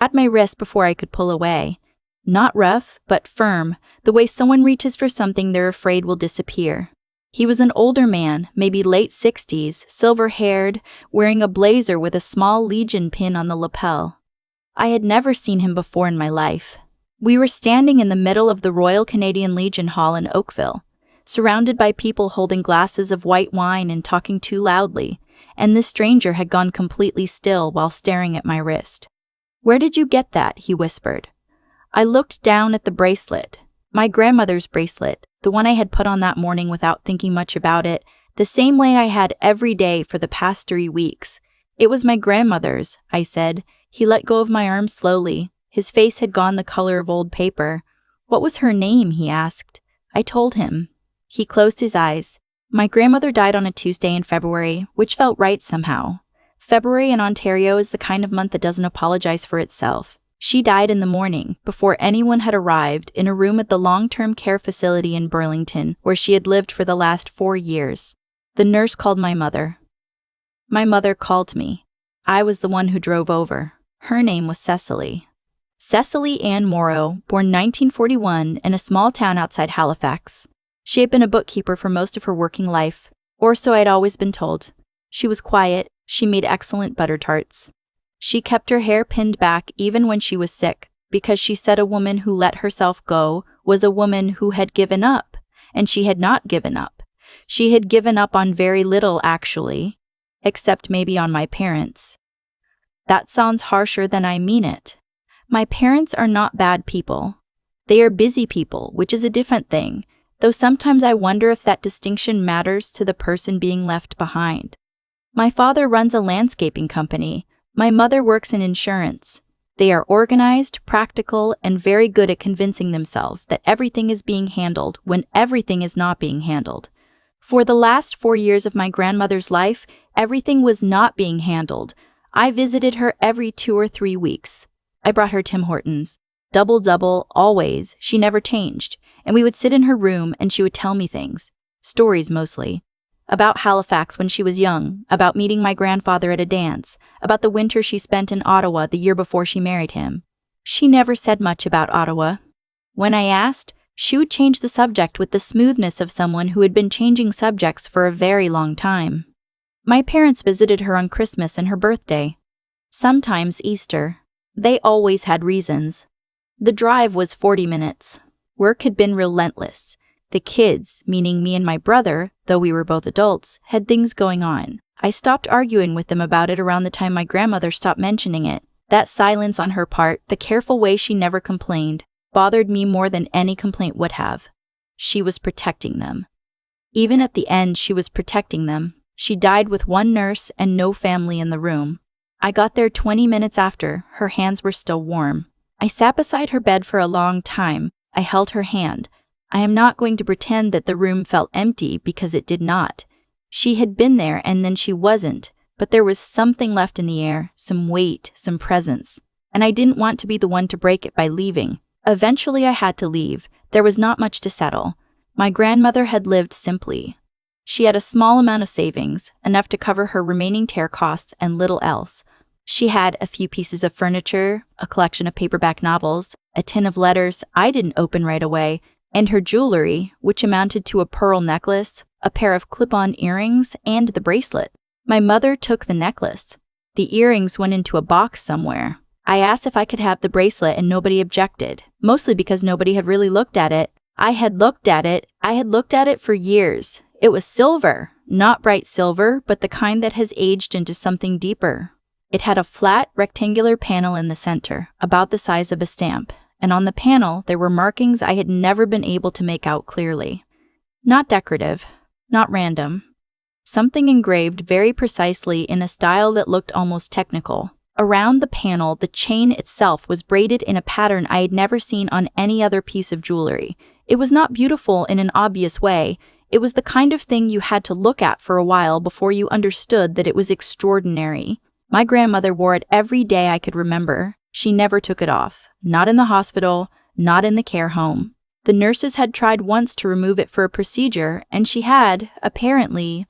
At my wrist before I could pull away. Not rough, but firm, the way someone reaches for something they're afraid will disappear. He was an older man, maybe late 60s, silver-haired, wearing a blazer with a small Legion pin on the lapel. I had never seen him before in my life. We were standing in the middle of the Royal Canadian Legion Hall in Oakville, surrounded by people holding glasses of white wine and talking too loudly, and this stranger had gone completely still while staring at my wrist. "Where did you get that?" he whispered. I looked down at the bracelet. My grandmother's bracelet, the one I had put on that morning without thinking much about it, the same way I had every day for the past 3 weeks. "It was my grandmother's," I said. He let go of my arm slowly. His face had gone the color of old paper. "What was her name?" he asked. I told him. He closed his eyes. My grandmother died on a Tuesday in February, which felt right somehow. February in Ontario is the kind of month that doesn't apologize for itself. She died in the morning, before anyone had arrived, in a room at the long-term care facility in Burlington, where she had lived for the last 4 years. The nurse called my mother. My mother called me. I was the one who drove over. Her name was Cecily. Cecily Ann Morrow, born 1941 in a small town outside Halifax. She had been a bookkeeper for most of her working life, or so I'd always been told. She was quiet. She made excellent butter tarts. She kept her hair pinned back even when she was sick, because she said a woman who let herself go was a woman who had given up, and she had not given up. She had given up on very little, actually, except maybe on my parents. That sounds harsher than I mean it. My parents are not bad people. They are busy people, which is a different thing, though sometimes I wonder if that distinction matters to the person being left behind. My father runs a landscaping company. My mother works in insurance. They are organized, practical, and very good at convincing themselves that everything is being handled when everything is not being handled. For the last 4 years of my grandmother's life, everything was not being handled. I visited her every 2 or 3 weeks. I brought her Tim Hortons. Double, always. She never changed. And we would sit in her room and she would tell me things. Stories mostly. About Halifax when she was young, about meeting my grandfather at a dance, about the winter she spent in Ottawa the year before she married him. She never said much about Ottawa. When I asked, she would change the subject with the smoothness of someone who had been changing subjects for a very long time. My parents visited her on Christmas and her birthday. Sometimes Easter. They always had reasons. The drive was 40 minutes. Work had been relentless. The kids, meaning me and my brother, though we were both adults, had things going on. I stopped arguing with them about it around the time my grandmother stopped mentioning it. That silence on her part, the careful way she never complained, bothered me more than any complaint would have. She was protecting them. Even at the end, she was protecting them. She died with one nurse and no family in the room. I got there 20 minutes after. Her hands were still warm. I sat beside her bed for a long time. I held her hand. I am not going to pretend that the room felt empty because it did not. She had been there and then she wasn't, but there was something left in the air, some weight, some presence. And I didn't want to be the one to break it by leaving. Eventually I had to leave. There was not much to settle. My grandmother had lived simply. She had a small amount of savings, enough to cover her remaining tear costs and little else. She had a few pieces of furniture, a collection of paperback novels, a tin of letters I didn't open right away, and her jewelry, which amounted to a pearl necklace, a pair of clip-on earrings, and the bracelet. My mother took the necklace. The earrings went into a box somewhere. I asked if I could have the bracelet and nobody objected, mostly because nobody had really looked at it. I had looked at it for years. It was silver, not bright silver, but the kind that has aged into something deeper. It had a flat, rectangular panel in the center, about the size of a stamp, and on the panel there were markings I had never been able to make out clearly. Not decorative, not random. Something engraved very precisely in a style that looked almost technical. Around the panel, the chain itself was braided in a pattern I had never seen on any other piece of jewelry. It was not beautiful in an obvious way. It was the kind of thing you had to look at for a while before you understood that it was extraordinary. My grandmother wore it every day I could remember. She never took it off. Not in the hospital, not in the care home. The nurses had tried once to remove it for a procedure, and she had, apparently,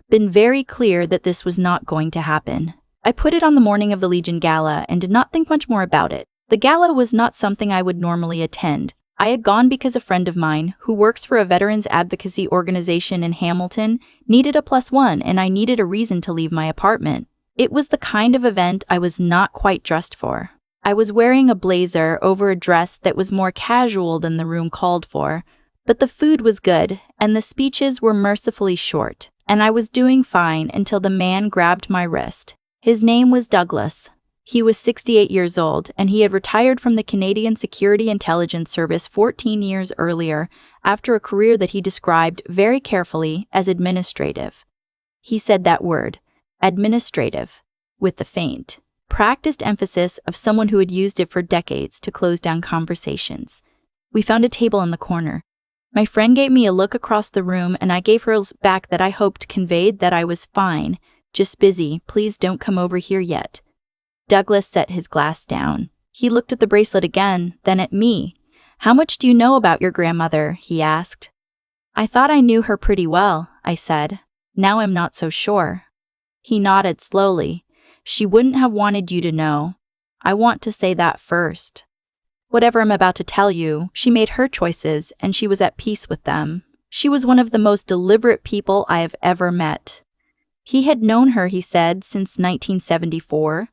been very clear that this was not going to happen. I put it on the morning of the Legion Gala and did not think much more about it. The gala was not something I would normally attend. I had gone because a friend of mine, who works for a veterans advocacy organization in Hamilton, needed a +1 and I needed a reason to leave my apartment. It was the kind of event I was not quite dressed for. I was wearing a blazer over a dress that was more casual than the room called for, but the food was good and the speeches were mercifully short, and I was doing fine until the man grabbed my wrist. His name was Douglas. He was 68 years old, and he had retired from the Canadian Security Intelligence Service 14 years earlier after a career that he described very carefully as administrative. He said that word, administrative, with the faint, practiced emphasis of someone who had used it for decades to close down conversations. We found a table in the corner. My friend gave me a look across the room, and I gave her back that I hoped conveyed that I was fine, just busy, please don't come over here yet. Douglas set his glass down. He looked at the bracelet again, then at me. How much do you know about your grandmother? He asked. I thought I knew her pretty well, I said. Now I'm not so sure. He nodded slowly. She wouldn't have wanted you to know. I want to say that first. Whatever I'm about to tell you, she made her choices and she was at peace with them. She was one of the most deliberate people I have ever met. He had known her, he said, since 1974.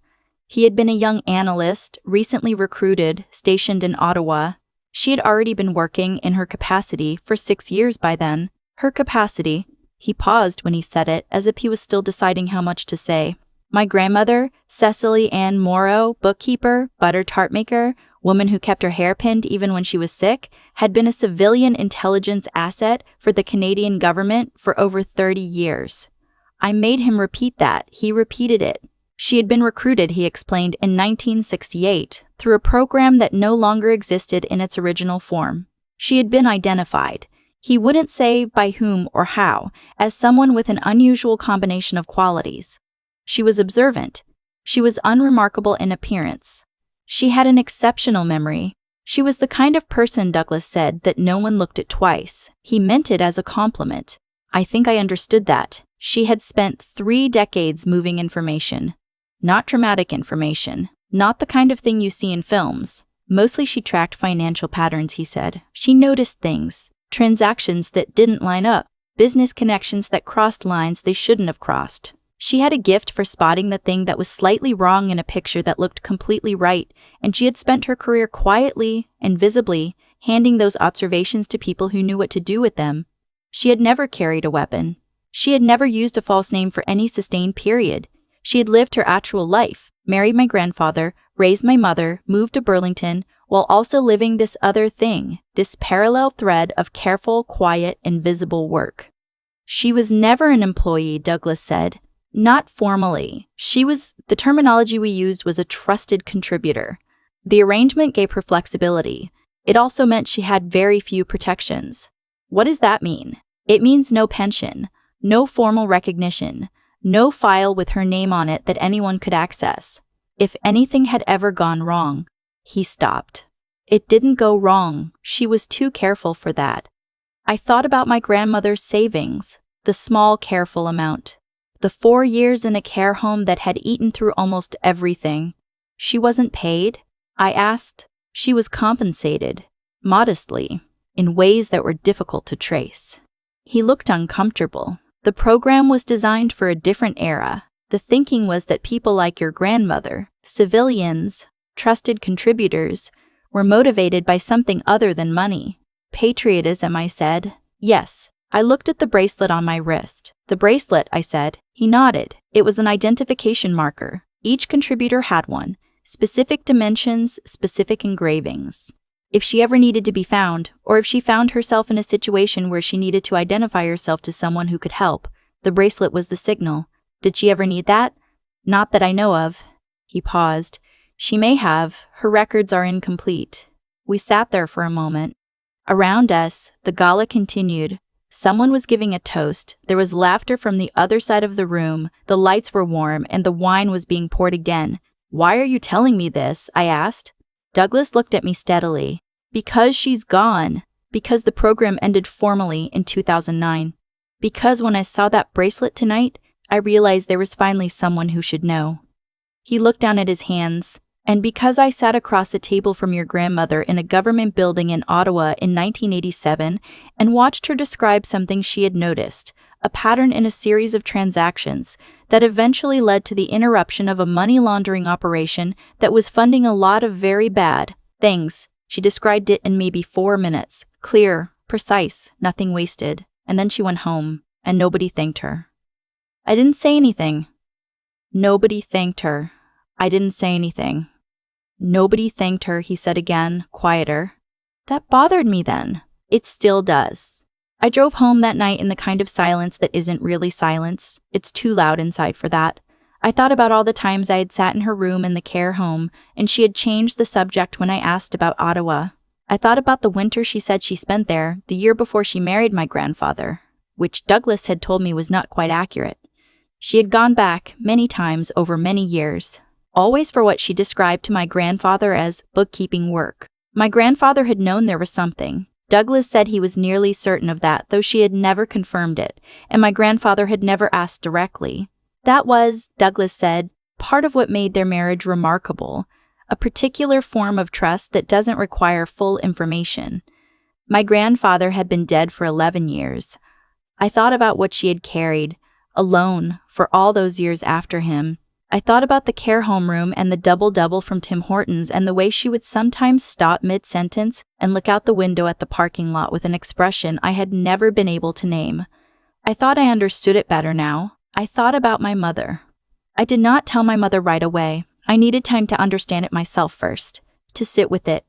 He had been a young analyst, recently recruited, stationed in Ottawa. She had already been working in her capacity for 6 years by then. Her capacity. He paused when he said it, as if he was still deciding how much to say. My grandmother, Cecily Ann Morrow, bookkeeper, butter tart maker, woman who kept her hair pinned even when she was sick, had been a civilian intelligence asset for the Canadian government for over 30 years. I made him repeat that. He repeated it. She had been recruited, he explained, in 1968 through a program that no longer existed in its original form. She had been identified, he wouldn't say by whom or how, as someone with an unusual combination of qualities. She was observant. She was unremarkable in appearance. She had an exceptional memory. She was the kind of person, Douglas said, that no one looked at twice. He meant it as a compliment. I think I understood that. She had spent 3 decades moving information. Not dramatic information. Not the kind of thing you see in films. Mostly she tracked financial patterns, he said. She noticed things. Transactions that didn't line up. Business connections that crossed lines they shouldn't have crossed. She had a gift for spotting the thing that was slightly wrong in a picture that looked completely right, and she had spent her career quietly and visibly handing those observations to people who knew what to do with them. She had never carried a weapon. She had never used a false name for any sustained period. She had lived her actual life, married my grandfather, raised my mother, moved to Burlington, while also living this other thing, this parallel thread of careful, quiet, and visible work. She was never an employee, Douglas said. Not formally. The terminology we used was a trusted contributor. The arrangement gave her flexibility. It also meant she had very few protections. What does that mean? It means no pension, no formal recognition, no file with her name on it that anyone could access. If anything had ever gone wrong, he stopped. It didn't go wrong. She was too careful for that. I thought about my grandmother's savings, the small, careful amount. The 4 years in a care home that had eaten through almost everything. She wasn't paid? I asked. She was compensated, modestly, in ways that were difficult to trace. He looked uncomfortable. The program was designed for a different era. The thinking was that people like your grandmother, civilians, trusted contributors, were motivated by something other than money. Patriotism, I said. Yes. I looked at the bracelet on my wrist. The bracelet, I said. He nodded. It was an identification marker. Each contributor had one. Specific dimensions, specific engravings. If she ever needed to be found, or if she found herself in a situation where she needed to identify herself to someone who could help, the bracelet was the signal. Did she ever need that? Not that I know of. He paused. She may have. Her records are incomplete. We sat there for a moment. Around us, the gala continued. Someone was giving a toast. There was laughter from the other side of the room. The lights were warm, and the wine was being poured again. Why are you telling me this? I asked. Douglas looked at me steadily. Because she's gone. Because the program ended formally in 2009. Because when I saw that bracelet tonight, I realized there was finally someone who should know. He looked down at his hands. And because I sat across a table from your grandmother in a government building in Ottawa in 1987 and watched her describe something she had noticed, a pattern in a series of transactions that eventually led to the interruption of a money laundering operation that was funding a lot of very bad things. She described it in maybe 4 minutes. Clear, precise, nothing wasted. And then she went home, and nobody thanked her. I didn't say anything. Nobody thanked her. I didn't say anything. Nobody thanked her, he said again, quieter. That bothered me then. It still does. I drove home that night in the kind of silence that isn't really silence. It's too loud inside for that. I thought about all the times I had sat in her room in the care home, and she had changed the subject when I asked about Ottawa. I thought about the winter she said she spent there, the year before she married my grandfather, which Douglas had told me was not quite accurate. She had gone back many times over many years, always for what she described to my grandfather as bookkeeping work. My grandfather had known there was something. Douglas said he was nearly certain of that, though she had never confirmed it, and my grandfather had never asked directly. That was, Douglas said, part of what made their marriage remarkable, a particular form of trust that doesn't require full information. My grandfather had been dead for 11 years. I thought about what she had carried, alone, for all those years after him. I thought about the care homeroom and the double-double from Tim Hortons and the way she would sometimes stop mid-sentence and look out the window at the parking lot with an expression I had never been able to name. I thought I understood it better now. I thought about my mother. I did not tell my mother right away. I needed time to understand it myself first, to sit with it,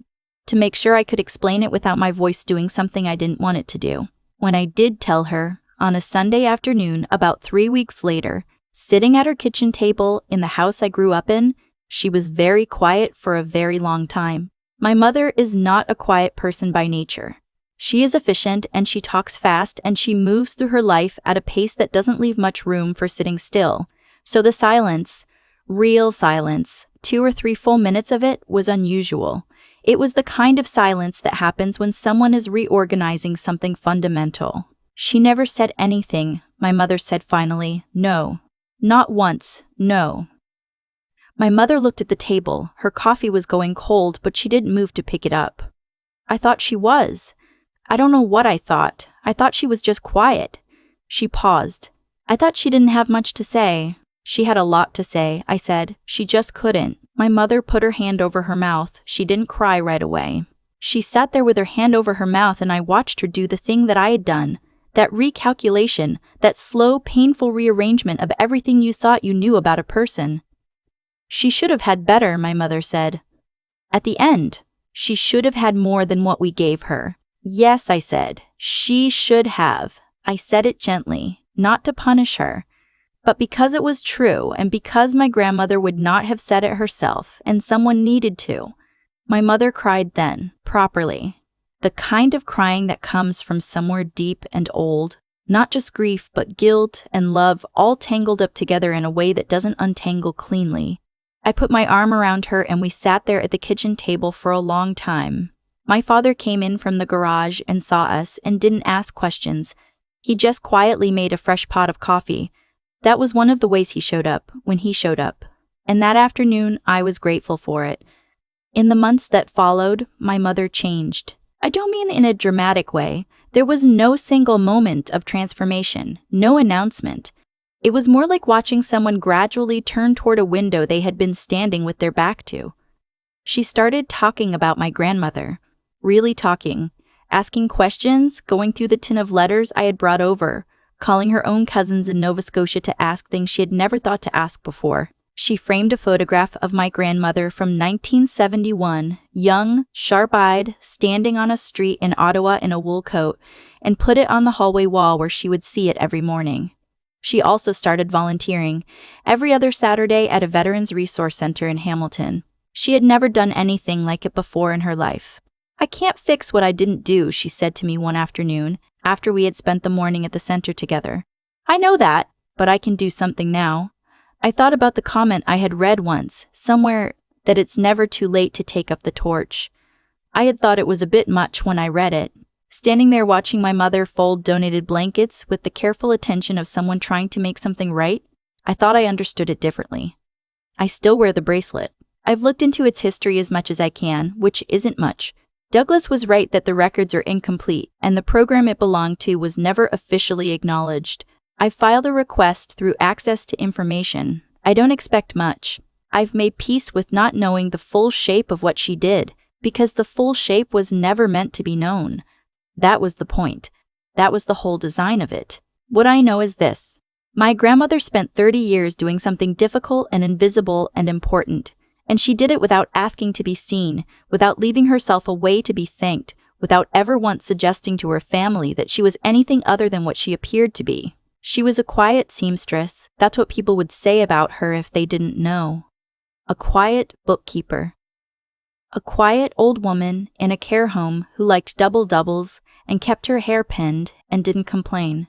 to make sure I could explain it without my voice doing something I didn't want it to do. When I did tell her, on a Sunday afternoon about 3 weeks later, sitting at her kitchen table in the house I grew up in, she was very quiet for a very long time. My mother is not a quiet person by nature. She is efficient and she talks fast and she moves through her life at a pace that doesn't leave much room for sitting still. So the silence, real silence, 2 or 3 full minutes of it, was unusual. It was the kind of silence that happens when someone is reorganizing something fundamental. She never said anything, my mother said finally. No. Not once, no. My mother looked at the table. Her coffee was going cold, but she didn't move to pick it up. I thought she was. I don't know what I thought. I thought she was just quiet. She paused. I thought she didn't have much to say. She had a lot to say, I said. She just couldn't. My mother put her hand over her mouth. She didn't cry right away. She sat there with her hand over her mouth, and I watched her do the thing that I had done. That recalculation, that slow, painful rearrangement of everything you thought you knew about a person. She should have had better, my mother said. At the end, she should have had more than what we gave her. Yes, I said. She should have. I said it gently, not to punish her, but because it was true and because my grandmother would not have said it herself and someone needed to. My mother cried then, properly. The kind of crying that comes from somewhere deep and old, not just grief but guilt and love all tangled up together in a way that doesn't untangle cleanly. I put my arm around her and we sat there at the kitchen table for a long time. My father came in from the garage and saw us and didn't ask questions. He just quietly made a fresh pot of coffee. That was one of the ways he showed up, when he showed up. And that afternoon, I was grateful for it. In the months that followed, my mother changed. I don't mean in a dramatic way. There was no single moment of transformation, no announcement. It was more like watching someone gradually turn toward a window they had been standing with their back to. She started talking about my grandmother, really talking, asking questions, going through the tin of letters I had brought over, calling her own cousins in Nova Scotia to ask things she had never thought to ask before. She framed a photograph of my grandmother from 1971, young, sharp-eyed, standing on a street in Ottawa in a wool coat, and put it on the hallway wall where she would see it every morning. She also started volunteering every other Saturday at a Veterans Resource Center in Hamilton. She had never done anything like it before in her life. I can't fix what I didn't do, she said to me one afternoon, after we had spent the morning at the center together. I know that, but I can do something now. I thought about the comment I had read once, somewhere, that it's never too late to take up the torch. I had thought it was a bit much when I read it. Standing there watching my mother fold donated blankets with the careful attention of someone trying to make something right, I thought I understood it differently. I still wear the bracelet. I've looked into its history as much as I can, which isn't much. Douglas was right that the records are incomplete, and the program it belonged to was never officially acknowledged. I filed a request through Access to Information. I don't expect much. I've made peace with not knowing the full shape of what she did, because the full shape was never meant to be known. That was the point. That was the whole design of it. What I know is this. My grandmother spent 30 years doing something difficult and invisible and important, and she did it without asking to be seen, without leaving herself a way to be thanked, without ever once suggesting to her family that she was anything other than what she appeared to be. She was a quiet seamstress. That's what people would say about her if they didn't know. A quiet bookkeeper. A quiet old woman in a care home who liked double-doubles and kept her hair pinned and didn't complain.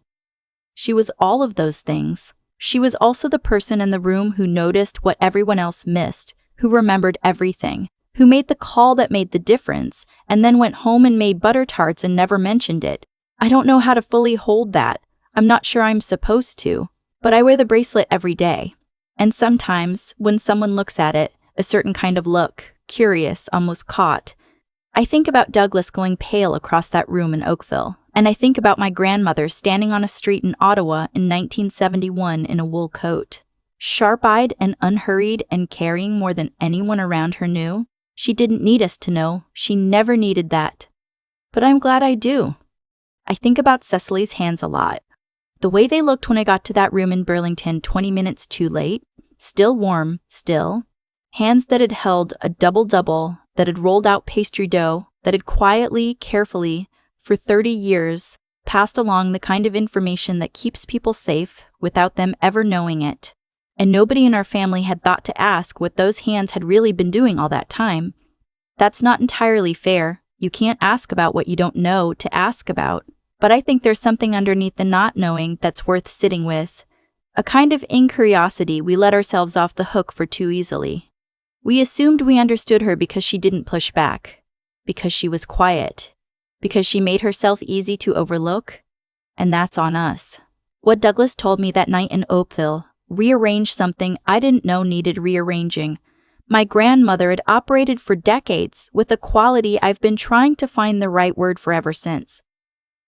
She was all of those things. She was also the person in the room who noticed what everyone else missed, who remembered everything, who made the call that made the difference, and then went home and made butter tarts and never mentioned it. I don't know how to fully hold that. I'm not sure I'm supposed to, but I wear the bracelet every day. And sometimes, when someone looks at it, a certain kind of look, curious, almost caught, I think about Douglas going pale across that room in Oakville, and I think about my grandmother standing on a street in Ottawa in 1971 in a wool coat. Sharp-eyed and unhurried and caring more than anyone around her knew. She didn't need us to know. She never needed that. But I'm glad I do. I think about Cecily's hands a lot. The way they looked when I got to that room in Burlington 20 minutes too late. Still warm, still. Hands that had held a double-double, that had rolled out pastry dough, that had quietly, carefully, for 30 years, passed along the kind of information that keeps people safe without them ever knowing it. And nobody in our family had thought to ask what those hands had really been doing all that time. That's not entirely fair. You can't ask about what you don't know to ask about. But I think there's something underneath the not knowing that's worth sitting with. A kind of incuriosity we let ourselves off the hook for too easily. We assumed we understood her because she didn't push back, because she was quiet, because she made herself easy to overlook, and that's on us. What Douglas told me that night in Oakville rearranged something I didn't know needed rearranging. My grandmother had operated for decades with a quality I've been trying to find the right word for ever since.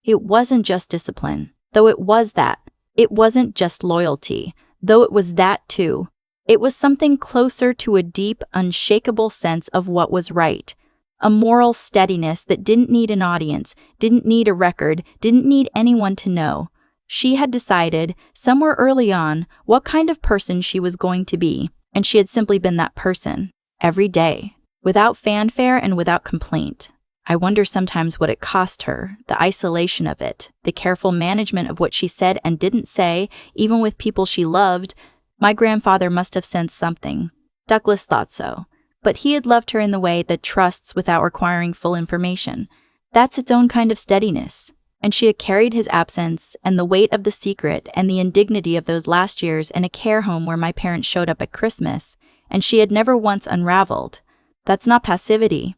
It wasn't just discipline, though it was that. It wasn't just loyalty, though it was that too. It was something closer to a deep, unshakable sense of what was right. A moral steadiness that didn't need an audience, didn't need a record, didn't need anyone to know. She had decided, somewhere early on, what kind of person she was going to be, and she had simply been that person, every day, without fanfare and without complaint. I wonder sometimes what it cost her, the isolation of it, the careful management of what she said and didn't say, even with people she loved. My grandfather must have sensed something. Douglas thought so. But he had loved her in the way that trusts without requiring full information. That's its own kind of steadiness. And she had carried his absence and the weight of the secret and the indignity of those last years in a care home where my parents showed up at Christmas, and she had never once unraveled. That's not passivity.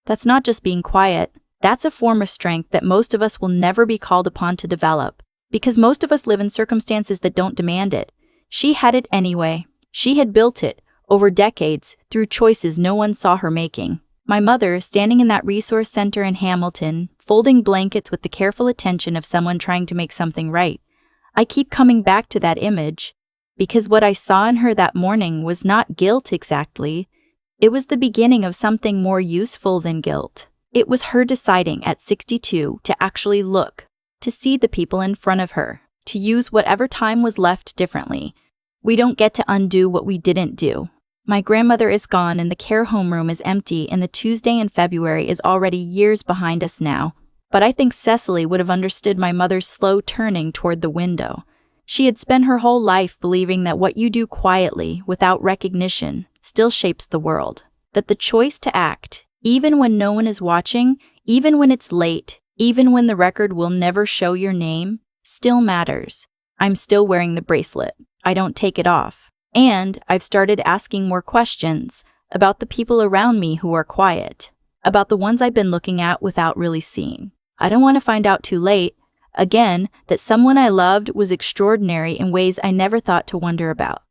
That's not just being quiet. That's a form of strength that most of us will never be called upon to develop, because most of us live in circumstances that don't demand it. She had it anyway. She had built it, over decades, through choices no one saw her making. My mother, standing in that resource center in Hamilton, folding blankets with the careful attention of someone trying to make something right. I keep coming back to that image, because what I saw in her that morning was not guilt exactly. It was the beginning of something more useful than guilt. It was her deciding at 62 to actually look, to see the people in front of her, to use whatever time was left differently. We don't get to undo what we didn't do. My grandmother is gone and the care home room is empty, and the Tuesday in February is already years behind us now. But I think Cecily would have understood my mother's slow turning toward the window. She had spent her whole life believing that what you do quietly, without recognition, still shapes the world. That the choice to act, even when no one is watching, even when it's late, even when the record will never show your name, still matters. I'm still wearing the bracelet. I don't take it off. And I've started asking more questions about the people around me who are quiet, about the ones I've been looking at without really seeing. I don't want to find out too late, again, that someone I loved was extraordinary in ways I never thought to wonder about.